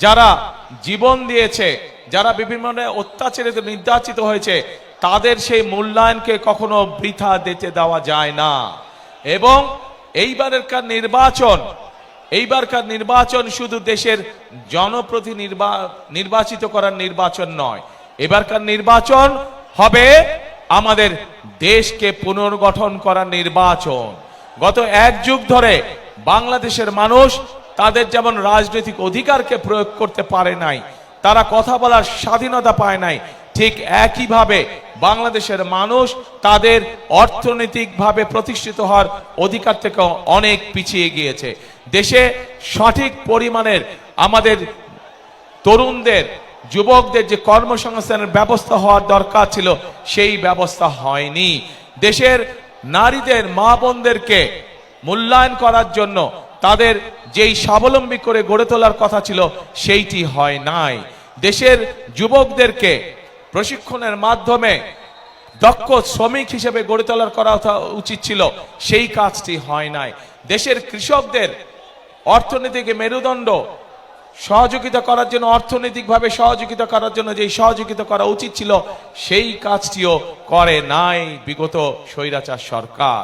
যারা জীবন দিয়েছে, যারা বিভিন্ন অত্যাচারিত নির্যাতিত হয়েছে, তাদের সেই মূল্যায়নকে কখনো বৃথা দিতে দেওয়া যায় না। এবং এইবারকার নির্বাচন শুধু দেশের নির্বাচিত করার নির্বাচন নয়, এবারকার নির্বাচন হবে আমাদের দেশকে পুনর্গঠন করার নির্বাচন। গত এক যুগ ধরে বাংলাদেশের মানুষ তাদের যেমন রাজনৈতিক অধিকারকে প্রয়োগ করতে পারে নাই, তারা কথা বলার স্বাধীনতা পায় নাই, ঠিক একইভাবে বাংলাদেশের মানুষ তাদের অর্থনৈতিকভাবে প্রতিষ্ঠিত হওয়ার অধিকার থেকে অনেক পিছিয়ে গিয়েছে। দেশে সঠিক পরিমাণের আমাদের তরুণদের, যুবকদের যে কর্মসংস্থানের ব্যবস্থা হওয়ার দরকার ছিল, সেই ব্যবস্থা হয়নি। দেশের নারীদের, মা বোনদেরকে মূল্যায়ন করার জন্য তাদের যেই স্বাবলম্বী করে গড়ে তোলার কথা ছিল, সেইটি হয় নাই। দেশের যুবকদেরকে প্রশিক্ষণের মাধ্যমে দক্ষ শ্রমিক হিসেবে গড়ে তোলার করা উচিত ছিল, সেই কাজটি হয় নাই। দেশের কৃষকদের অর্থনৈতিক মেরুদণ্ড সহযোগিতা করার জন্য, অর্থনৈতিকভাবে সহযোগিতা করার জন্য যেই সহযোগিতা করা উচিত ছিল, সেই কাজটিও করে নাই বিগত স্বৈরাচার সরকার।